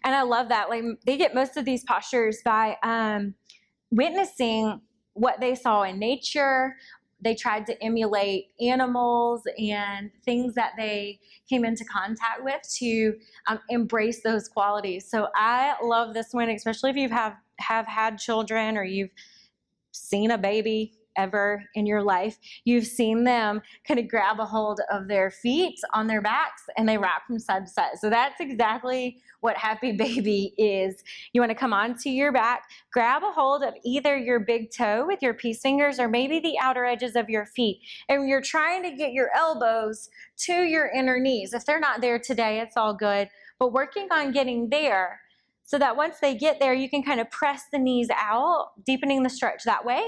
And I love that. Like, they get most of these postures by witnessing what they saw in nature. They tried to emulate animals and things that they came into contact with to embrace those qualities. So I love this one, especially if you have had children or you've seen a baby ever in your life. You've seen them kind of grab a hold of their feet on their backs and they rock from side to side. So that's exactly what happy baby is. You want to come onto your back, grab a hold of either your big toe with your peace fingers or maybe the outer edges of your feet. And you're trying to get your elbows to your inner knees. If they're not there today, it's all good. But working on getting there so that once they get there, you can kind of press the knees out, deepening the stretch that way,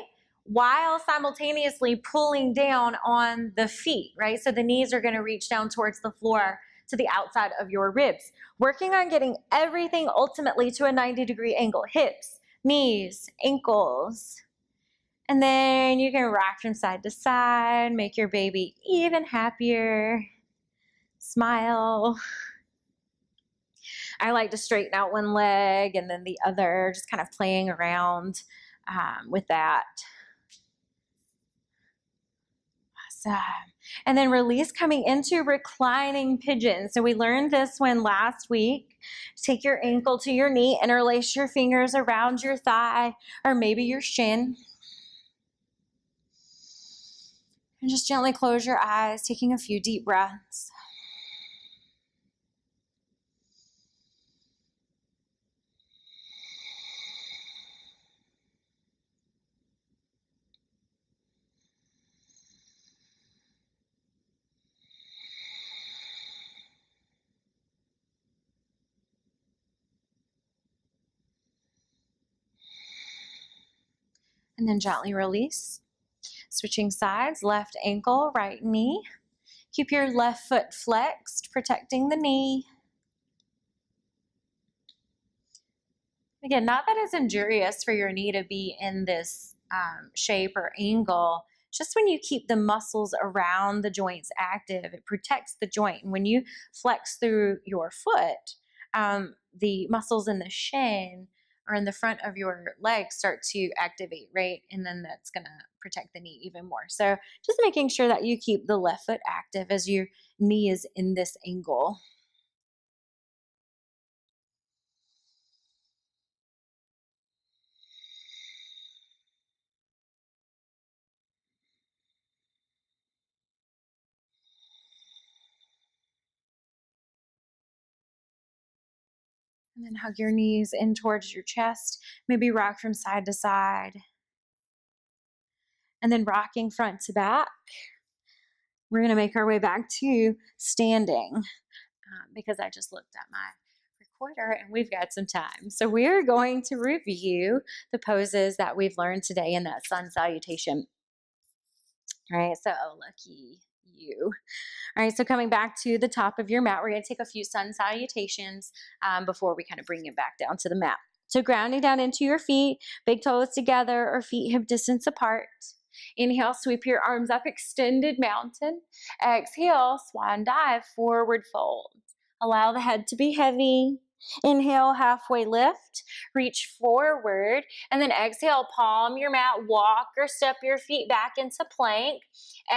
while simultaneously pulling down on the feet, right? So the knees are going to reach down towards the floor to the outside of your ribs. Working on getting everything ultimately to a 90-degree angle. Hips, knees, ankles. And then you can rock from side to side, make your baby even happier. Smile. I like to straighten out one leg and then the other, just kind of playing around with that. Awesome. And then release coming into reclining pigeon. So we learned this one last week. Take your ankle to your knee, interlace your fingers around your thigh or maybe your shin. And just gently close your eyes, taking a few deep breaths. And then gently release. Switching sides, left ankle, right knee. Keep your left foot flexed, protecting the knee. Again, not that it's injurious for your knee to be in this shape or angle. Just when you keep the muscles around the joints active, it protects the joint. And when you flex through your foot, the muscles in the shin or in the front of your legs start to activate, right? And then that's going to protect the knee even more. So just making sure that you keep the left foot active as your knee is in this angle. And then hug your knees in towards your chest. Maybe rock from side to side. And then rocking front to back. We're going to make our way back to standing because I just looked at my recorder and we've got some time. So we're going to review the poses that we've learned today in that sun salutation. All right, so lucky you. All right, so coming back to the top of your mat, we're going to take a few sun salutations before we kind of bring it back down to the mat. So grounding down into your feet, big toes together or feet hip distance apart. Inhale, sweep your arms up, extended mountain. Exhale, swan dive, forward fold. Allow the head to be heavy. Inhale, halfway lift, reach forward, and then exhale, palm your mat, walk or step your feet back into plank.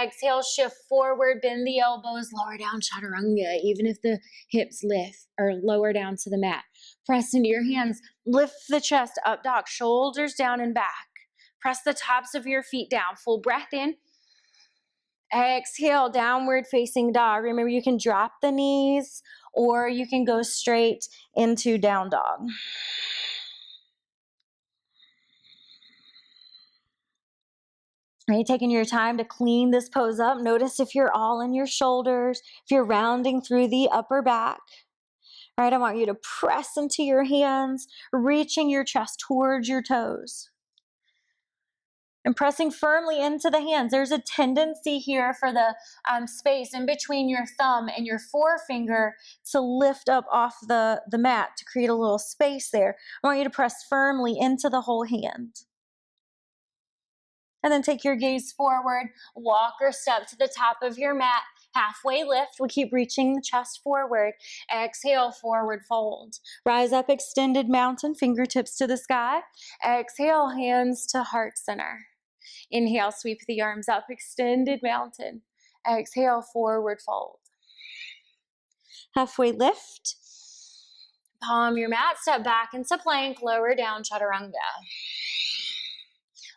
Exhale, shift forward, bend the elbows, lower down chaturanga, even if the hips lift or lower down to the mat. Press into your hands, lift the chest up dog, shoulders down and back. Press the tops of your feet down, full breath in. Exhale, downward facing dog. Remember, you can drop the knees or you can go straight into down dog. Are you taking your time to clean this pose up? Notice if you're all in your shoulders, if you're rounding through the upper back. All right, I want you to press into your hands, reaching your chest towards your toes. And pressing firmly into the hands. There's a tendency here for the space in between your thumb and your forefinger to lift up off the mat to create a little space there. I want you to press firmly into the whole hand. And then take your gaze forward, walk or step to the top of your mat, halfway lift. We keep reaching the chest forward. Exhale, forward fold. Rise up, extended mountain, fingertips to the sky. Exhale, hands to heart center. Inhale, sweep the arms up, extended mountain. Exhale, forward fold. Halfway lift. Palm your mat, step back into plank, lower down chaturanga.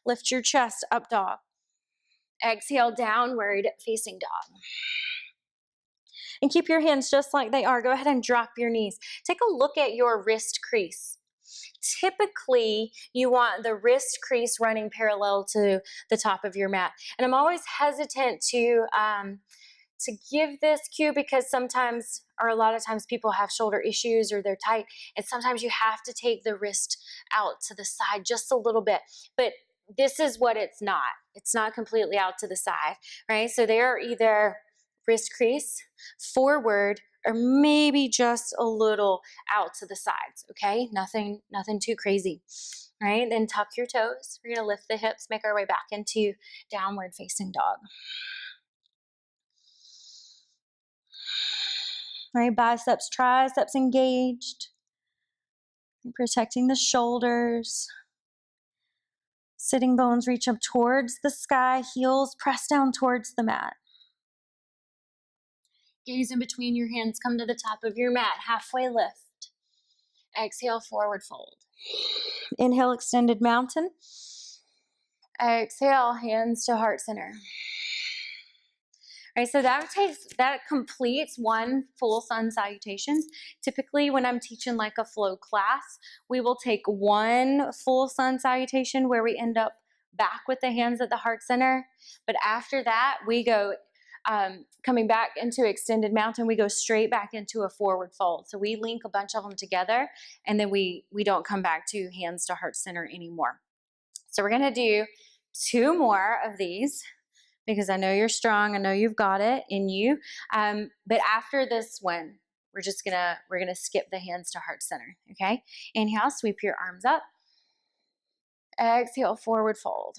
Lift your chest, up dog. Exhale, downward facing dog. And keep your hands just like they are. Go ahead and drop your knees. Take a look at your wrist crease. Typically, you want the wrist crease running parallel to the top of your mat. And I'm always hesitant to give this cue because sometimes or a lot of times people have shoulder issues or they're tight, and sometimes you have to take the wrist out to the side just a little bit. But this is what it's not. It's not completely out to the side, right? So they're either wrist crease, forward, or maybe just a little out to the sides, okay? Nothing too crazy, right? Then tuck your toes. We're gonna lift the hips, make our way back into downward facing dog. All right, biceps, triceps engaged. Protecting the shoulders. Sitting bones reach up towards the sky, heels press down towards the mat. Gaze in between your hands, come to the top of your mat, halfway lift. Exhale, forward fold. Inhale, extended mountain. Exhale, hands to heart center. All right, so that completes one full sun salutation. Typically, when I'm teaching like a flow class, we will take one full sun salutation where we end up back with the hands at the heart center. But after that, we go coming back into extended mountain, we go straight back into a forward fold. So we link a bunch of them together, and then we don't come back to hands to heart center anymore. So we're gonna do 2 more of these, because I know you're strong. I know you've got it in you. But after this one, we're gonna skip the hands to heart center, okay? Inhale, sweep your arms up. Exhale, forward fold.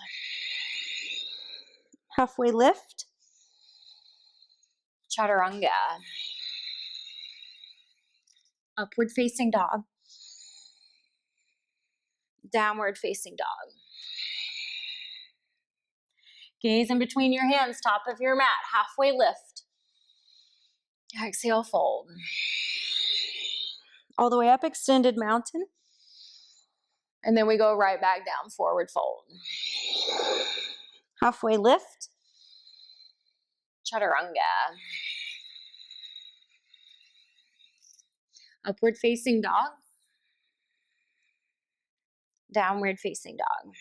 Halfway lift. Chaturanga. Upward facing dog. Downward facing dog. Gaze in between your hands, top of your mat, halfway lift. Exhale, fold. All the way up, extended mountain. And then we go right back down, forward fold. Halfway lift. Chaturanga. Upward facing dog. Downward facing dog.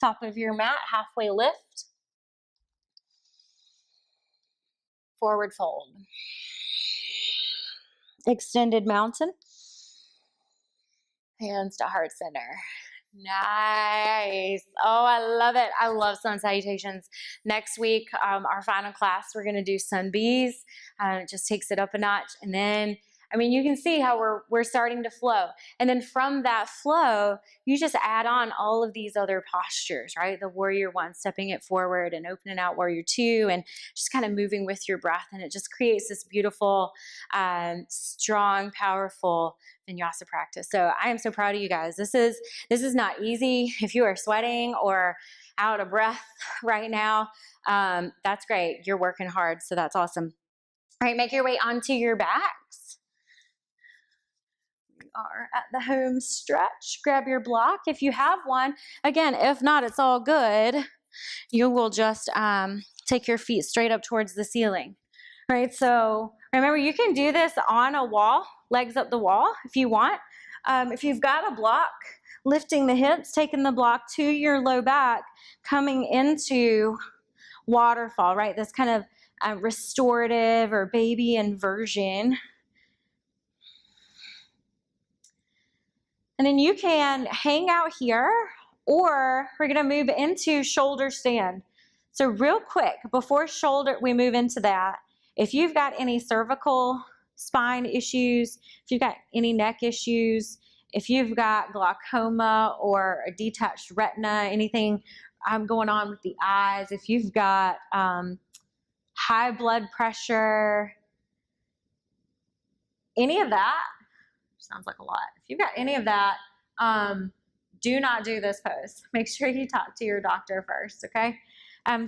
Top of your mat, halfway lift. Forward fold. Extended mountain. Hands to heart center. Nice. Oh, I love it. I love sun salutations. Next week, our final class, we're going to do sun bees. It just takes it up a notch. And then, I mean, you can see how we're starting to flow. And then from that flow, you just add on all of these other postures, right? The warrior one, stepping it forward and opening out warrior two, and just kind of moving with your breath. And it just creates this beautiful, strong, powerful vinyasa practice. So I am so proud of you guys. This is not easy. If you are sweating or out of breath right now, that's great. You're working hard. So that's awesome. All right, make your way onto your backs. Are at the home stretch. Grab your block if you have one. Again, if not, it's all good. You will just take your feet straight up towards the ceiling. Right, so remember, you can do this on a wall, legs up the wall if you want. If you've got a block, lifting the hips, taking the block to your low back, coming into waterfall, right? This kind of restorative or baby inversion. And then you can hang out here, or we're going to move into shoulder stand. So real quick, before shoulder, we move into that. If you've got any cervical spine issues, if you've got any neck issues, if you've got glaucoma or a detached retina, anything going on with the eyes, if you've got high blood pressure, any of that, sounds like a lot. If you've got any of that, do not do this pose. Make sure you talk to your doctor first, okay?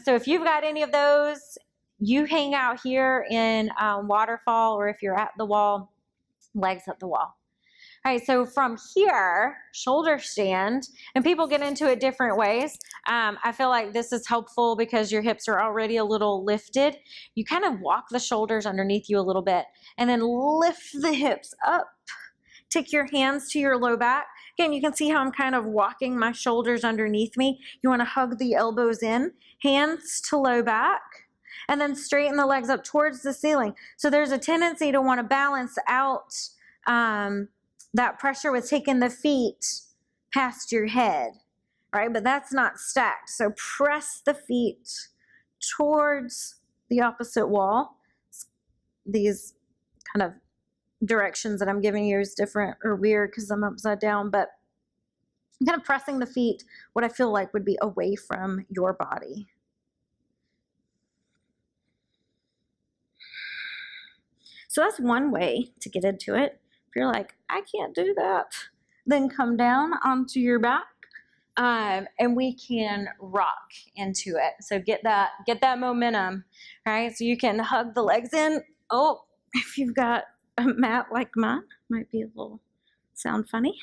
So if you've got any of those, you hang out here in waterfall, or if you're at the wall, legs up the wall. All right, so from here, shoulder stand, and people get into it different ways. I feel like this is helpful because your hips are already a little lifted. You kind of walk the shoulders underneath you a little bit, and then lift the hips up. Take your hands to your low back. Again, you can see how I'm kind of walking my shoulders underneath me. You want to hug the elbows in, hands to low back. And then straighten the legs up towards the ceiling. So there's a tendency to want to balance out that pressure with taking the feet past your head, right? But that's not stacked. So press the feet towards the opposite wall. These kind of directions that I'm giving you is different or weird because I'm upside down, but I'm kind of pressing the feet, what I feel like would be away from your body. So that's one way to get into it. If you're like, I can't do that, then come down onto your back, and we can rock into it. So get that momentum, right? So you can hug the legs in. Oh, if you've got a mat like mine, might be a little sound funny.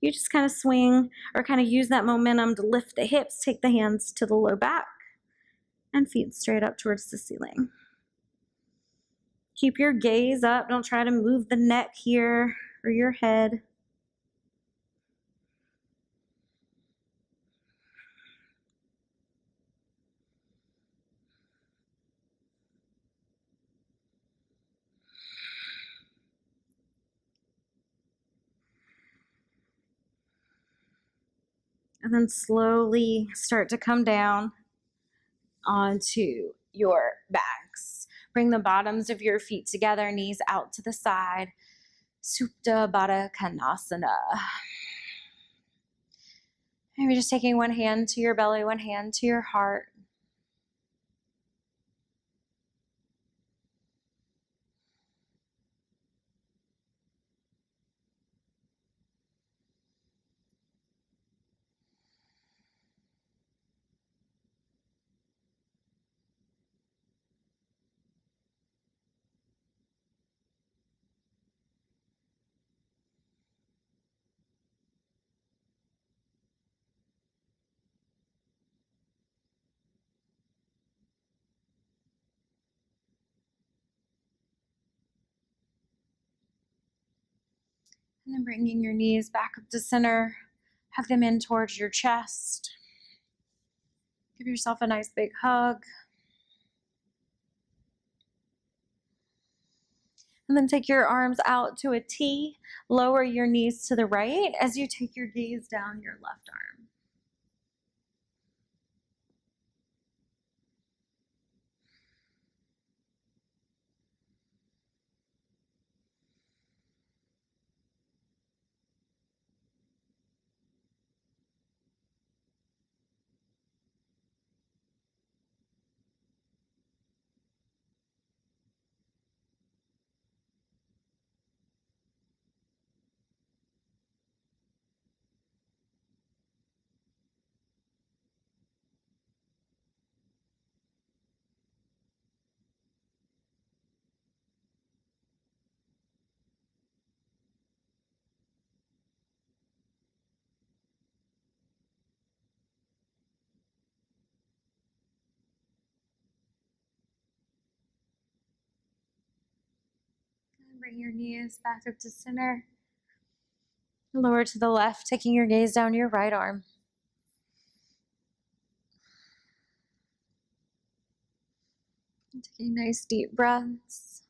You just kind of swing or kind of use that momentum to lift the hips, take the hands to the low back, and feet straight up towards the ceiling. Keep your gaze up. Don't try to move the neck here or your head. And then slowly start to come down onto your backs. Bring the bottoms of your feet together, knees out to the side. Supta Baddha Konasana. Maybe just taking one hand to your belly, one hand to your heart. And then bringing your knees back up to center. Have them in towards your chest. Give yourself a nice big hug. And then take your arms out to a T. Lower your knees to the right as you take your gaze down your left arm. And bring your knees back up to center. Lower to the left, taking your gaze down your right arm. And taking nice deep breaths.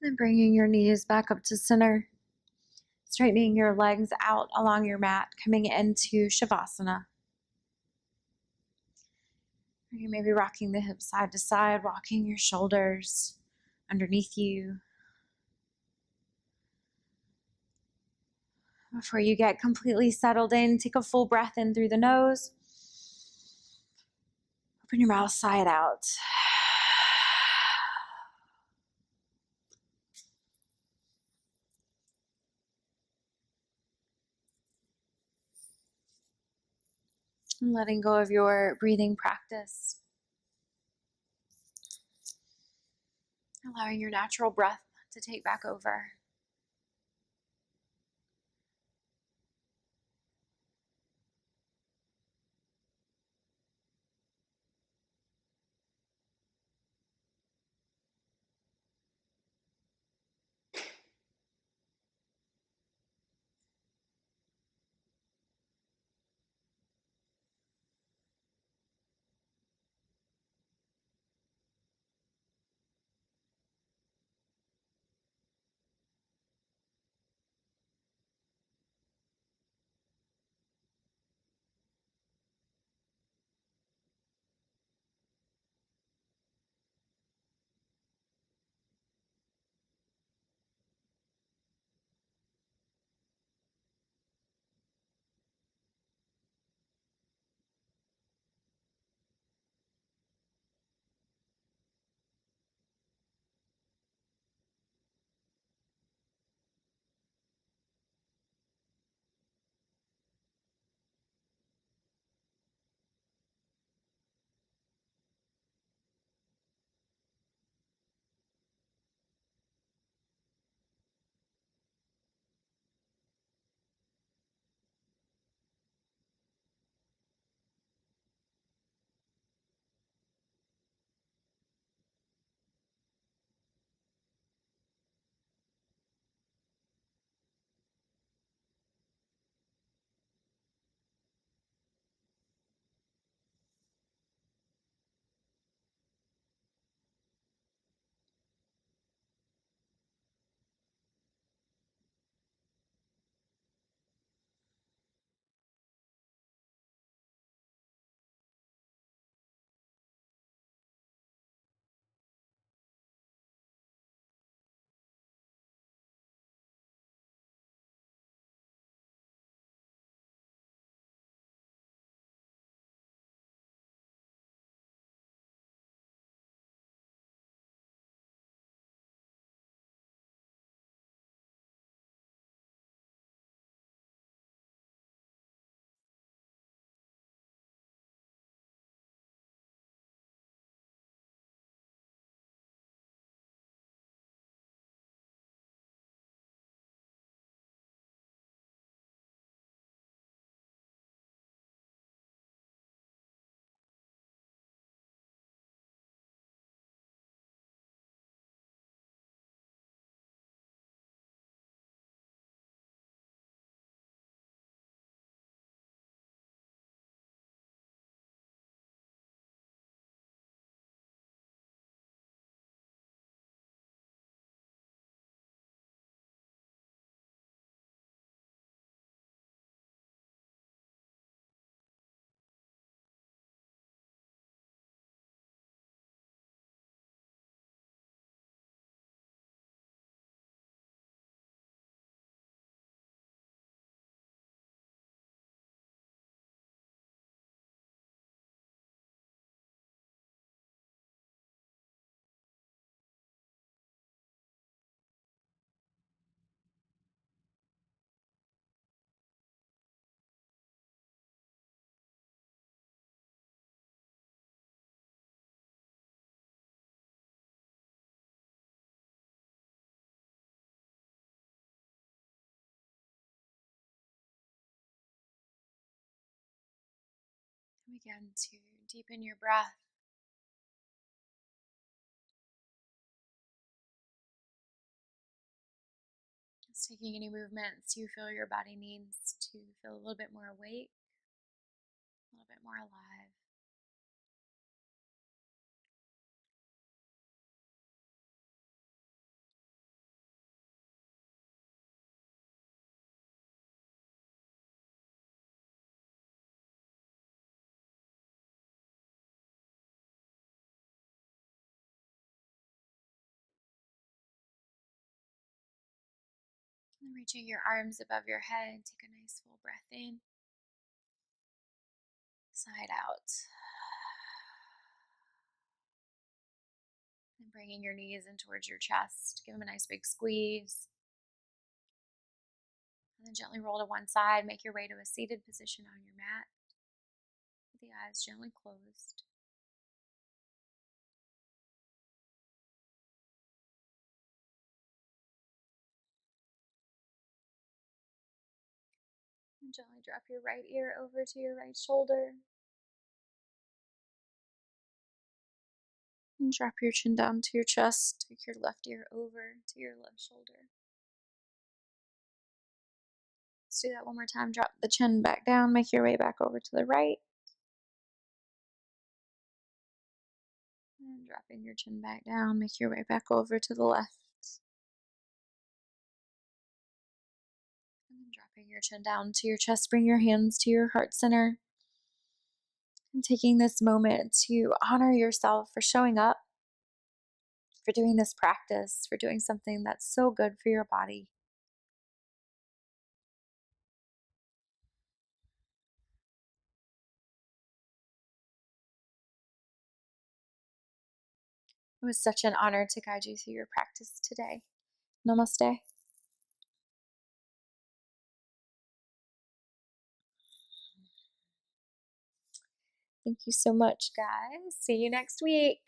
Then bringing your knees back up to center. Straightening your legs out along your mat, coming into Shavasana. You may be rocking the hips side to side, walking your shoulders underneath you, Before you get completely settled in, take a full breath in through the nose. Open your mouth, sigh it out. And letting go of your breathing practice. Allowing your natural breath to take back over. Begin to deepen your breath. Just taking any movements you feel your body needs to feel a little bit more awake, a little bit more alive. And reaching your arms above your head, take a nice full breath in. Side out. And bringing your knees in towards your chest. Give them a nice big squeeze. And then gently roll to one side. Make your way to a seated position on your mat. With the eyes gently closed. And gently drop your right ear over to your right shoulder. And drop your chin down to your chest. Take your left ear over to your left shoulder. Let's do that one more time. Drop the chin back down. Make your way back over to the right. And dropping your chin back down. Make your way back over to the left. And then dropping your chin down to your chest. Bring your hands to your heart center. And taking this moment to honor yourself for showing up, for doing this practice, for doing something that's so good for your body. It was such an honor to guide you through your practice today. Namaste. Thank you so much, guys. See you next week.